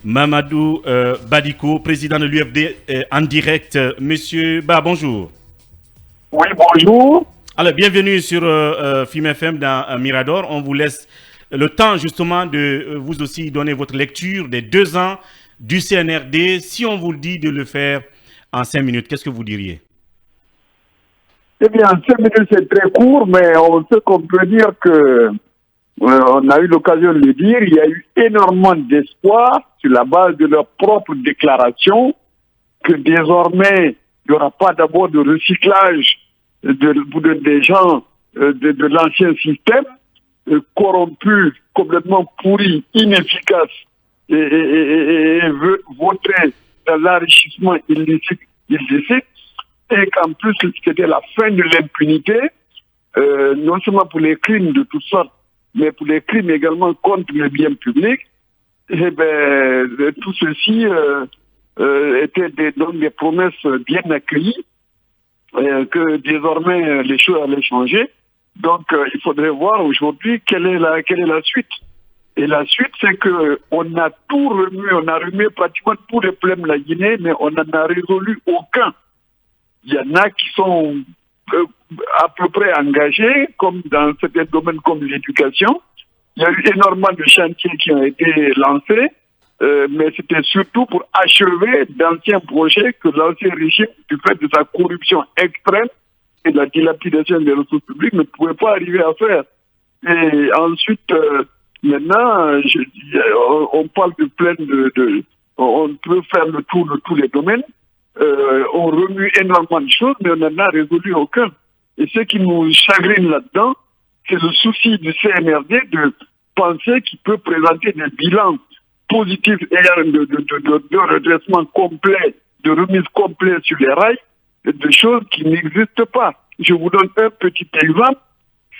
Mamadou Badiko, président de l'UFD en direct. Monsieur Ba, bonjour. Oui, bonjour. Alors, bienvenue sur FIM FM dans Mirador. On vous laisse le temps justement de vous aussi donner votre lecture des 2 ans du CNRD. Si on vous dit de le faire en 5 minutes, qu'est-ce que vous diriez? Eh bien, 5 minutes, c'est très court, mais ce qu'on peut dire que, on a eu l'occasion de le dire, il y a eu énormément d'espoir sur la base de leurs propres déclarations que désormais, il n'y aura pas d'abord de recyclage des gens de l'ancien système, corrompus, complètement pourris, inefficaces et votés dans l'enrichissement illicite, et qu'en plus c'était la fin de l'impunité, non seulement pour les crimes de toutes sortes, mais pour les crimes également contre le bien public. Et bien, tout ceci étaient donc des promesses bien accueillies, que désormais les choses allaient changer. Donc il faudrait voir aujourd'hui quelle est la suite. Et la suite, c'est que on a tout remué, on a remué pratiquement tous les problèmes de la Guinée, mais on n'en a résolu aucun. Il y en a qui sont à peu près engagés, comme dans certains domaines comme l'éducation. Il y a eu énormément de chantiers qui ont été lancés, mais c'était surtout pour achever d'anciens projets que l'ancien régime, du fait de sa corruption extrême et de la dilapidation des ressources publiques, ne pouvait pas arriver à faire. Et ensuite, maintenant, on parle de plein on peut faire le tour de tous les domaines. On remue énormément de choses, mais on n'en a résolu aucun. Et ce qui nous chagrine là-dedans, c'est le souci du CNRD de penser qu'il peut présenter des bilans positifs et de redressement complet, de remise complète sur les rails, de choses qui n'existent pas. Je vous donne un petit exemple,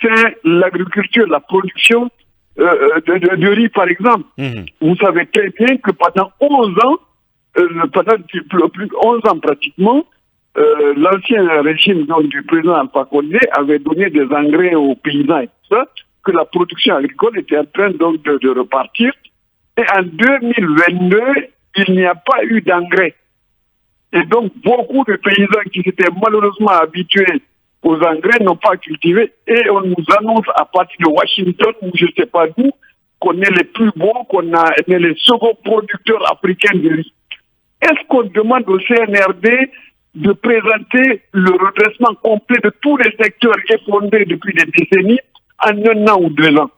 c'est l'agriculture, la production de riz, par exemple. Vous savez très bien que pendant 11 ans, pendant plus 11 ans pratiquement, l'ancien régime donc, du président Alpha Condé avait donné des engrais aux paysans et tout ça, que la production agricole était en train donc de repartir. Et en 2022, il n'y a pas eu d'engrais. Et donc, beaucoup de paysans qui s'étaient malheureusement habitués aux engrais n'ont pas cultivé. Et on nous annonce à partir de Washington, ou je ne sais pas d'où, qu'on est les plus beaux, qu'on est les seconds producteurs africains de riz. Est-ce qu'on demande au CNRD de présenter le redressement complet de tous les secteurs effondrés depuis des décennies en 1 an ou 2 ans?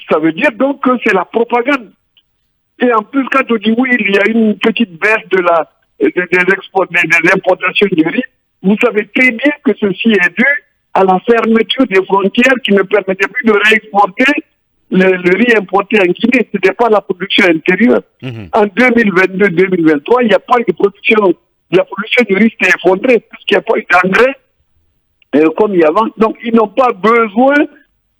Ça veut dire donc que c'est la propagande. Et en plus, quand on dit oui, il y a une petite baisse des importations de riz, vous savez très bien que ceci est dû à la fermeture des frontières qui ne permettait plus de réexporter le riz importé en Guinée. Ce n'était pas la production intérieure. En 2022-2023, il n'y a pas eu de production. La production du riz s'est effondrée puisqu'il n'y a pas eu d'engrais comme il y a avant. Donc, ils n'ont pas besoin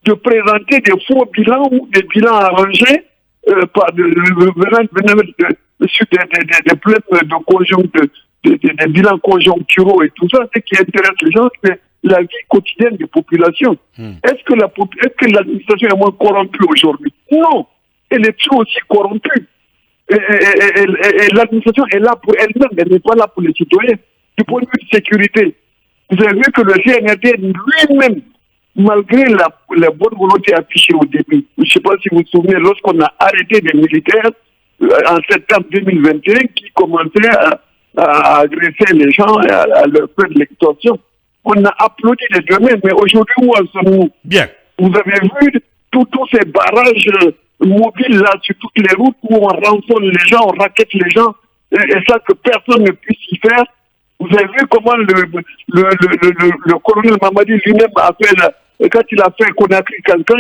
de présenter des faux bilans ou des bilans arrangés par des bilans conjoncturaux et tout ça. Ce qui intéresse les gens, c'est la vie quotidienne des populations. Est-ce que l'administration est moins corrompue aujourd'hui? Non, elle est toujours aussi corrompue. Et l'administration est là pour elle-même, elle n'est pas là pour les citoyens. Du point de vue de sécurité, vous avez vu que le CNRD lui-même, malgré la bonne volonté affichée au début, je ne sais pas si vous vous souvenez, lorsqu'on a arrêté des militaires en septembre 2021 qui commençaient à agresser les gens, à leur faire de l'extorsion, on a applaudi les deux mains, mais aujourd'hui, où en sommes-nous? Bien. Vous avez vu tous ces barrages mobiles là sur toutes les routes où on rançonne les gens, on raquette les gens, et ça que personne ne puisse y faire. Vous avez vu comment le colonel Mamadi lui-même a fait, quand il a fait Conakry quelqu'un,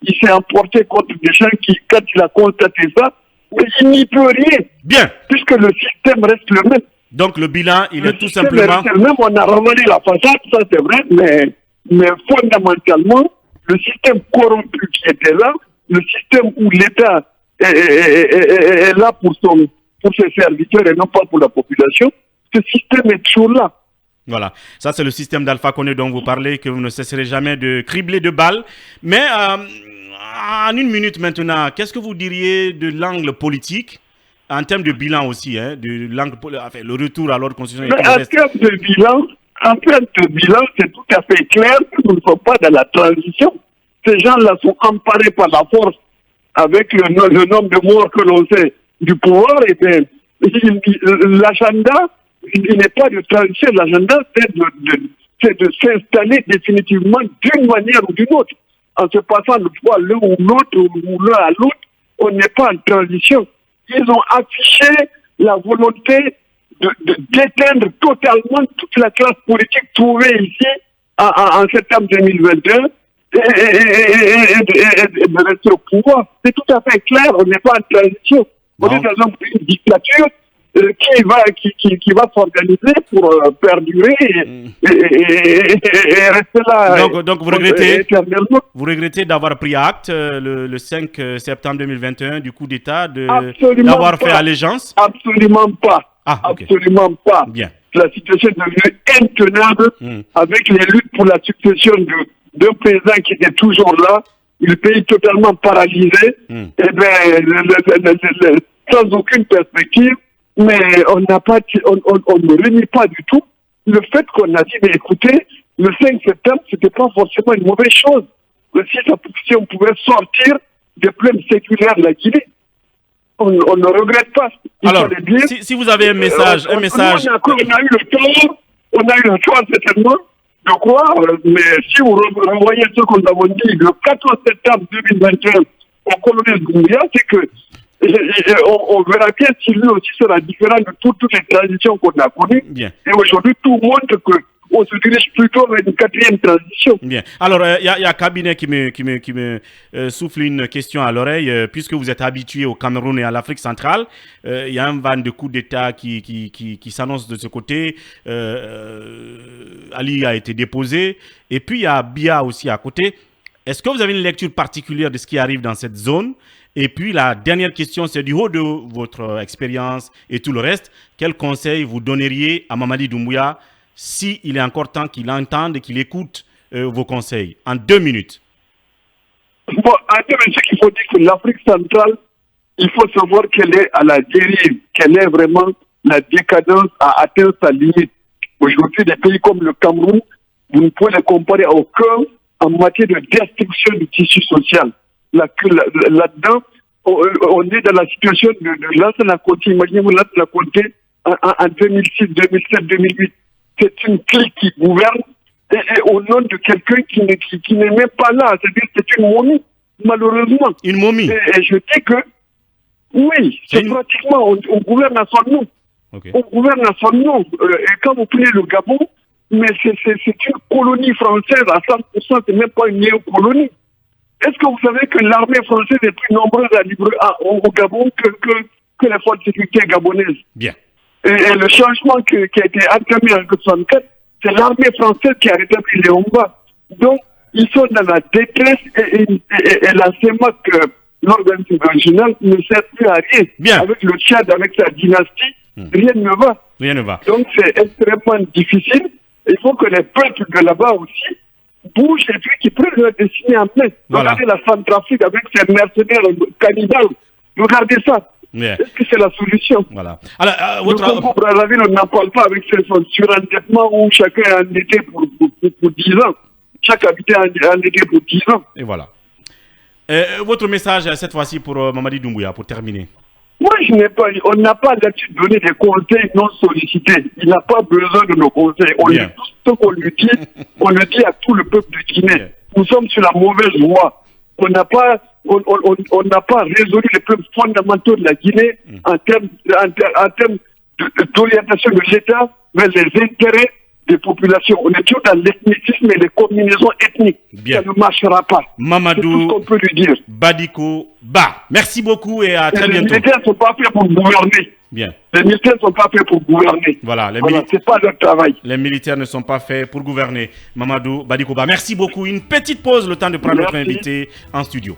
il s'est emporté contre des gens qui, quand il a constaté ça, mais il n'y peut rien. Bien. Puisque le système reste le même. Donc le bilan, il est tout simplement... Le système reste le même, on a remonté la façade, ça c'est vrai, mais fondamentalement, le système corrompu qui était là, le système où l'État est là pour ses serviteurs et non pas pour la population, ce système est toujours là. Voilà, ça c'est le système d'Alpha Condé dont vous parlez, que vous ne cesserez jamais de cribler de balles. Mais en 1 minute maintenant, qu'est-ce que vous diriez de l'angle politique En termes de bilan aussi, hein, le retour à l'ordre constitutionnel. Mais en termes de bilan, c'est tout à fait clair que nous ne sommes pas dans la transition. Ces gens-là sont emparés par la force avec le nombre de morts que l'on sait du pouvoir. Et bien, l'agenda, il n'est pas de transition. L'agenda, c'est de s'installer définitivement d'une manière ou d'une autre. En se passant le pouvoir l'un ou l'autre, ou l'un à l'autre, on n'est pas en transition. Ils ont affiché la volonté d'éteindre totalement toute la classe politique trouvée ici en septembre 2021 et de rester au pouvoir. C'est tout à fait clair, on n'est pas en transition. On est dans une dictature qui va s'organiser pour perdurer et rester là. Donc vous regrettez d'avoir pris acte le 5 septembre 2021 du coup d'État, d'avoir fait allégeance? Absolument pas. Absolument pas. Bien. La situation est devenue intenable avec les luttes pour la succession d'un président qui était toujours là, le pays totalement paralysé, et bien, sans aucune perspective. Mais on ne renie pas du tout le fait qu'on a dit, mais écoutez, le 5 septembre, c'était pas forcément une mauvaise chose. Si on pouvait sortir des problèmes séculaires de la Guinée, on ne regrette pas. Alors, si vous avez un message... On a eu le temps, certainement, de croire, mais si vous revoyez ce que nous avons dit le 14 septembre 2021 au colonel Doumbouya, c'est que on verra bien si lui aussi sera différent de toutes les transitions qu'on a connues. Bien. Et aujourd'hui, tout montre qu'on se dirige plutôt vers une quatrième transition. Bien. Alors, il y a Cabinet qui me souffle une question à l'oreille. Puisque vous êtes habitué au Cameroun et à l'Afrique centrale, il y a un van de coups d'État qui s'annonce de ce côté. Ali a été déposé. Et puis, il y a Biya aussi à côté. Est-ce que vous avez une lecture particulière de ce qui arrive dans cette zone? Et puis la dernière question, c'est du haut de votre expérience et tout le reste. Quel conseil vous donneriez à Mamadi Doumbouya s'il est encore temps qu'il entende et qu'il écoute vos conseils? En 2 minutes. Bon, en 2 minutes, il faut dire que l'Afrique centrale, il faut savoir qu'elle est à la dérive, qu'elle est vraiment, la décadence a atteint sa limite. Aujourd'hui, des pays comme le Cameroun, vous ne pouvez les comparer à aucun en matière de destruction du tissu social. Là-dedans, on est dans la situation de Lansana Conté. Imaginez-vous Lansana Conté en 2006, 2007, 2008. C'est une clique qui gouverne et au nom de quelqu'un qui n'est même pas là. C'est-à-dire que c'est une momie, malheureusement. Une momie. Et je dis que, oui, c'est pratiquement, on gouverne à son nom. Okay. On gouverne à son nom. Et quand vous prenez le Gabon, mais c'est une colonie française à 100%, c'est même pas une néo-colonie. Est-ce que vous savez que l'armée française est plus nombreuse au Gabon que les forces de sécurité gabonaises? Bien. Et le changement qui a été entamé en 1964, c'est l'armée française qui a rétabli les Omba. Donc, ils sont dans la détresse et la CEMAC, l'organisme régional, ne sert plus à rien. Bien. Avec le Tchad, avec sa dynastie, rien ne va. Rien ne va. Donc, c'est extrêmement difficile. Il faut que les peuples de là-bas aussi bougent et puis qui prennent leur destinée en main. Voilà. Regardez la Centrafrique avec ses mercenaires cannibales. Regardez ça. Yeah. Est-ce que c'est la solution? Voilà. Alors, Le Congo-Brazzaville, on n'en parle pas avec son surendettement où chacun est endetté pour 10 ans. Chaque habitant est endetté pour 10 ans. Et voilà. Votre message cette fois-ci pour Mamadi Doumbouya, pour terminer. Moi, on n'a pas l'habitude de donner des conseils non sollicités. Il n'a pas besoin de nos conseils. Tout ce qu'on lui dit, on le dit à tout le peuple de Guinée. Bien. Nous sommes sur la mauvaise voie. On n'a pas résolu les problèmes fondamentaux de la Guinée en termes d'orientation de l'État vers les intérêts des populations. On est toujours dans l'ethnicisme et les combinaisons ethniques. Bien. Ça ne marchera pas. Mamadou c'est tout ce qu'on peut lui dire. Badiko Ba. Merci beaucoup et à très bientôt. Les militaires ne sont pas faits pour gouverner. Bien. Les militaires ne sont pas faits pour gouverner. Voilà, c'est pas leur travail. Les militaires ne sont pas faits pour gouverner. Mamadou Badiko Ba. Merci beaucoup. Une petite pause, le temps de prendre notre invité en studio.